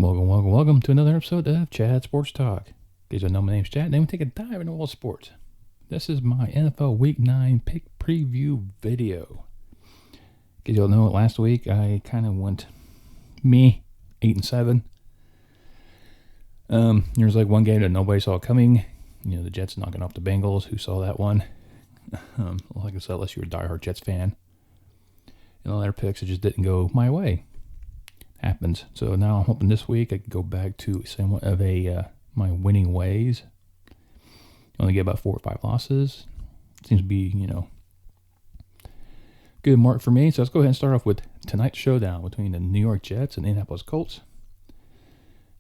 Welcome to another episode of Chad Sports Talk. In case you don't know, my name's Chad, and we take a dive into all sports. This is my NFL Week 9 pick preview video. In case you don't know, last week I kind of went 8-7. There's like one game that nobody saw coming. You know, the Jets knocking off the Bengals. Who saw that one? Like I said, unless you're a diehard Jets fan. And all their picks, it just didn't go my way. Happens. So now I'm hoping this week I can go back to somewhat of my winning ways. Only get about 4 or 5 losses. Seems to be, good mark for me. So let's go ahead and start off with tonight's showdown between the New York Jets and the Annapolis Colts.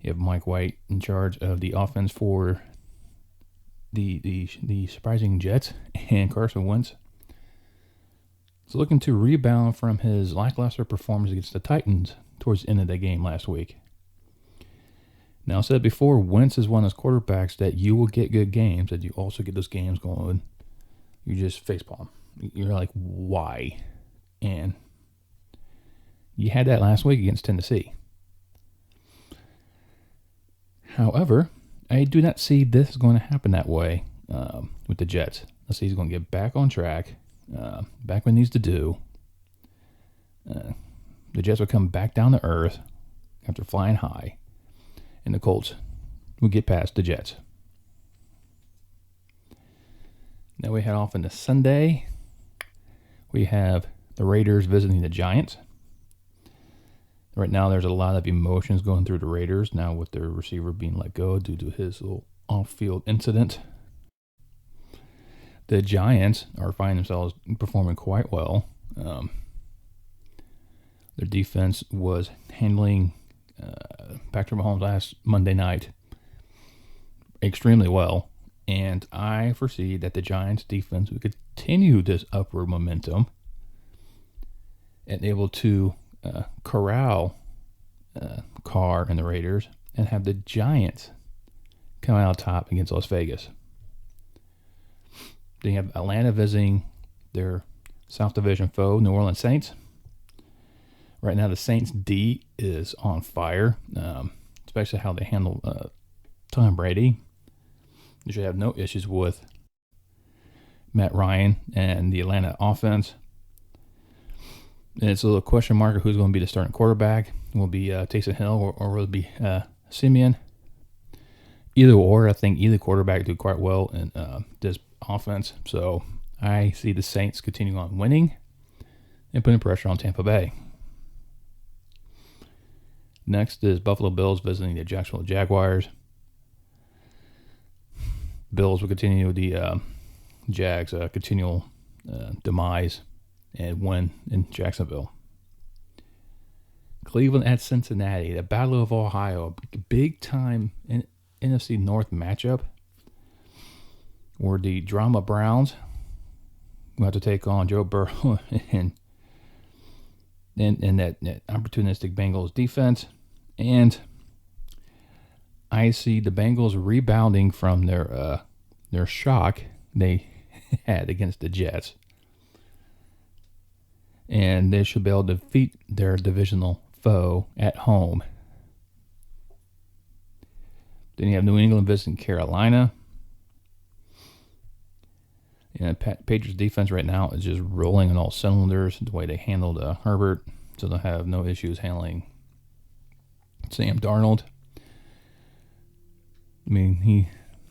You have Mike White in charge of the offense for the surprising Jets, and Carson Wentz is looking to rebound from his lackluster performance against the Titans towards the end of the game last week. Now, I said before, Wentz is one of those quarterbacks that you will get good games, that you also get those games going. You just facepalm. You're like, why? And you had that last week against Tennessee. However, I do not see this going to happen that way with the Jets. I see he's going to get back on track, back when he needs to do. The Jets will come back down to earth after flying high, and the Colts will get past the Jets. Now we head off into Sunday. We have the Raiders visiting the Giants. Right now there's a lot of emotions going through the Raiders now with their receiver being let go due to his little off-field incident. The Giants are finding themselves performing quite well. Their defense was handling Patrick Mahomes last Monday night extremely well, and I foresee that the Giants' defense will continue this upward momentum and able to corral Carr and the Raiders and have the Giants come out top against Las Vegas. Then you have Atlanta visiting their South Division foe, New Orleans Saints. Right now, the Saints' D is on fire, especially how they handle Tom Brady. You should have no issues with Matt Ryan and the Atlanta offense. And it's a little question mark of who's going to be the starting quarterback. Will it be Taysom Hill or will it be Simeon? Either or, I think either quarterback do quite well in this offense. So I see the Saints continuing on winning and putting pressure on Tampa Bay. Next is Buffalo Bills visiting the Jacksonville Jaguars. Bills will continue the Jags' continual demise and win in Jacksonville. Cleveland at Cincinnati, the Battle of Ohio, big time NFC North matchup, where the Drama Browns will have to take on Joe Burrow and that opportunistic Bengals defense. And I see the Bengals rebounding from their shock they had against the Jets. And they should be able to defeat their divisional foe at home. Then you have New England visiting Carolina. And Patriots defense right now is just rolling on all cylinders the way they handled Herbert. So they'll have no issues handling Sam Darnold. I mean,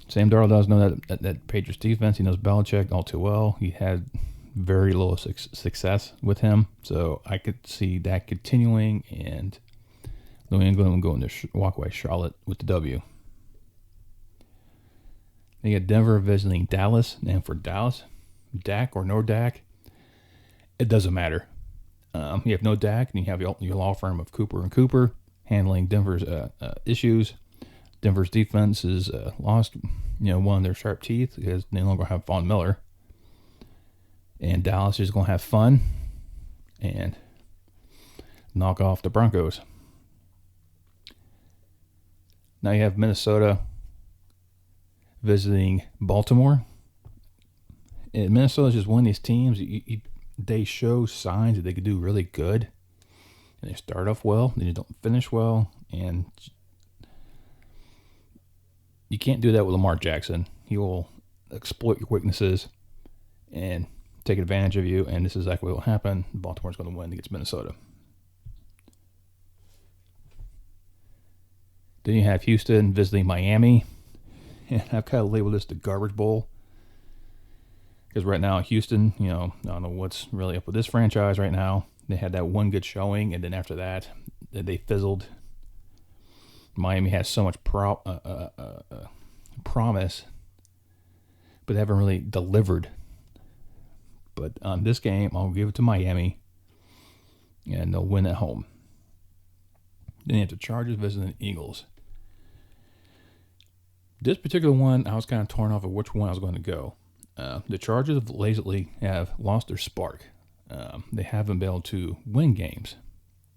Sam Darnold does know that Patriots defense. He knows Belichick all too well. He had very little success with him. So I could see that continuing, and New England will go into walk away Charlotte with the W. They got Denver visiting Dallas, and for Dallas, Dak or no Dak, it doesn't matter. You have no Dak, and you have your law firm of Cooper and Cooper handling Denver's issues. Denver's defense is lost, one of their sharp teeth because they no longer have Von Miller. And Dallas is going to have fun and knock off the Broncos. Now you have Minnesota visiting Baltimore. And Minnesota's just one of these teams. They show signs that they could do really good. And they start off well, then they don't finish well. And you can't do that with Lamar Jackson. He will exploit your weaknesses and take advantage of you, and this is exactly what will happen. Baltimore's going to win against Minnesota. Then you have Houston visiting Miami, and I've kind of labeled this the garbage bowl. Because right now, Houston, I don't know what's really up with this franchise right now. They had that one good showing, and then after that, they fizzled. Miami has so much promise, but they haven't really delivered. But on this game, I'll give it to Miami, and they'll win at home. Then you have the Chargers visiting the Eagles. This particular one, I was kind of torn off of which one I was going to go. The Chargers lately have lost their spark. They haven't been able to win games.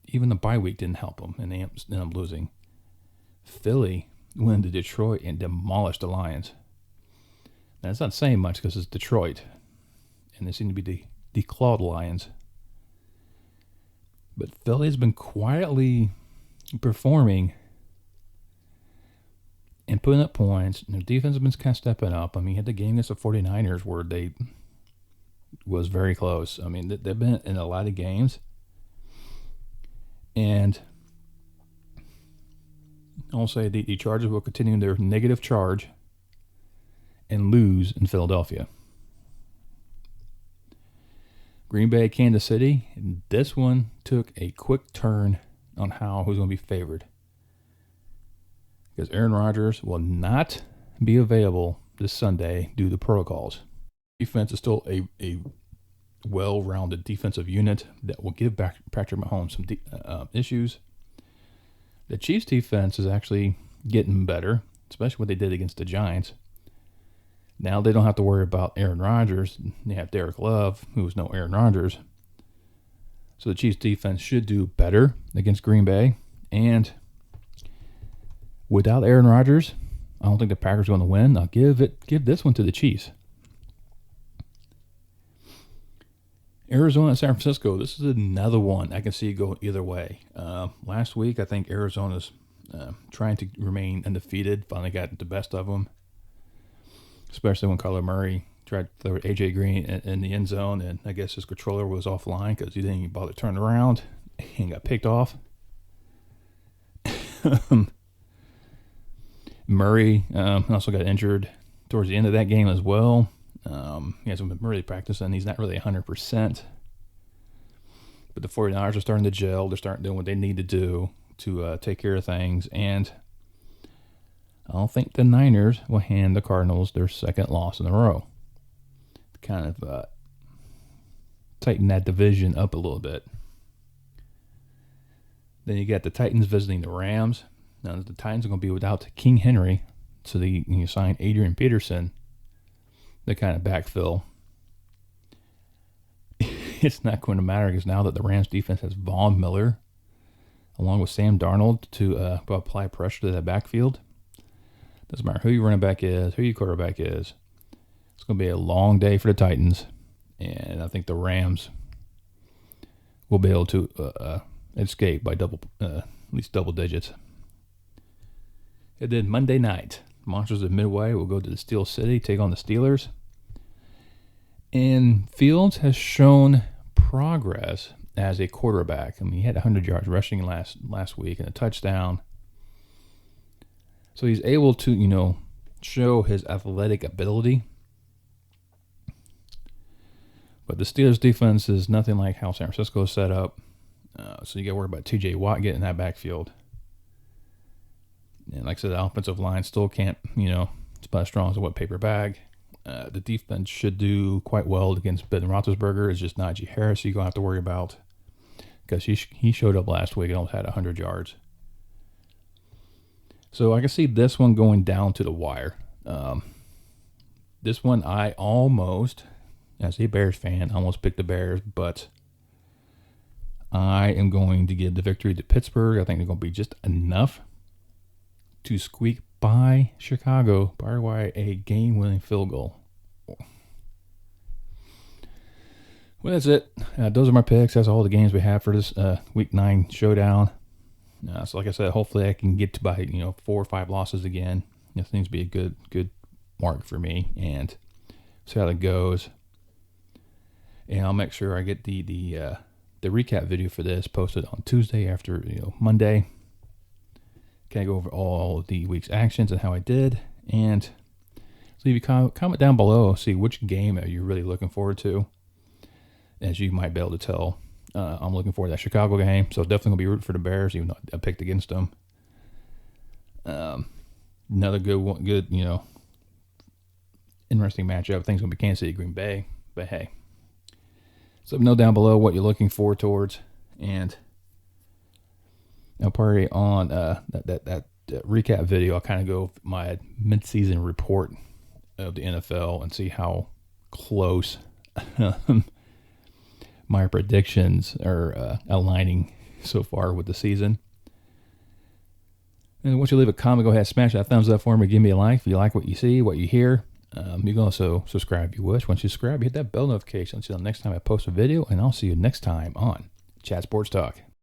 Even the bye week didn't help them, and they ended up losing. Philly went to Detroit and demolished the Lions. Now, it's not saying much because it's Detroit, and they seem to be the declawed Lions. But Philly's been quietly performing and putting up points. Their defense has been kind of stepping up. I mean, you had the game against the 49ers where they was very close. I mean, they've been in a lot of games. And I'll say the Chargers will continue their negative charge and lose in Philadelphia. Green Bay, Kansas City. This one took a quick turn on who's going to be favored. Because Aaron Rodgers will not be available this Sunday due to protocols. Defense is still a well-rounded defensive unit that will give Patrick Mahomes some issues. The Chiefs' defense is actually getting better, especially what they did against the Giants. Now they don't have to worry about Aaron Rodgers. They have Derek Love, who is no Aaron Rodgers. So the Chiefs' defense should do better against Green Bay. And without Aaron Rodgers, I don't think the Packers are going to win. I'll give this one to the Chiefs. Arizona and San Francisco. This is another one I can see go either way. Last week, I think Arizona's trying to remain undefeated. Finally got the best of them, especially when Kyler Murray tried to throw A.J. Green in the end zone, and I guess his controller was offline because he didn't even bother turning around and got picked off. Murray also got injured towards the end of that game as well. He hasn't been really practicing. He's not really 100%. But the 49ers are starting to gel. They're starting doing what they need to do to take care of things. And I don't think the Niners will hand the Cardinals their second loss in a row. Kind of tighten that division up a little bit. Then you got the Titans visiting the Rams. Now the Titans are going to be without King Henry, so you sign Adrian Peterson, the kind of backfill. It's not going to matter because now that the Rams defense has Von Miller, along with Sam Darnold to apply pressure to that backfield. Doesn't matter who your running back is, who your quarterback is. It's going to be a long day for the Titans, and I think the Rams will be able to escape by at least double digits. And then Monday night, Monsters of Midway will go to the Steel City, take on the Steelers. And Fields has shown progress as a quarterback. I mean, he had 100 yards rushing last week and a touchdown. So he's able to, show his athletic ability. But the Steelers' defense is nothing like how San Francisco is set up. So you got to worry about T.J. Watt getting that backfield. And like I said, the offensive line still can't, it's about as strong as a wet paper bag. The defense should do quite well against Ben Roethlisberger. It's just Najee Harris you're going to have to worry about because he showed up last week and almost had 100 yards. So I can see this one going down to the wire. This one I almost, as a Bears fan, almost picked the Bears, but I am going to give the victory to Pittsburgh. I think they're going to be just enough to squeak by Chicago by a game-winning field goal. Well, that's it. Those are my picks. That's all the games we have for this Week 9 showdown. So like I said, hopefully I can get to by 4 or 5 losses again. This seems to be a good mark for me, and see how that goes. And I'll make sure I get the recap video for this posted on Tuesday after Monday. Can I go over all of the week's actions and how I did, and leave a comment down below. See which game are you really looking forward to. As you might be able to tell, I'm looking forward to that Chicago game, so definitely gonna be rooting for the Bears, even though I picked against them. Another good one, interesting matchup. I think it's gonna be Kansas City, Green Bay, but hey, so let me know down below what you're looking forward towards, and I'll probably on that recap video. I'll kind of go my mid-season report of the NFL and see how close my predictions are aligning so far with the season. And once you leave a comment, go ahead and smash that thumbs up for me. Give me a like if you like what you see, what you hear. You can also subscribe if you wish. Once you subscribe, hit that bell notification. Until next time I post a video, and I'll see you next time on Chat Sports Talk.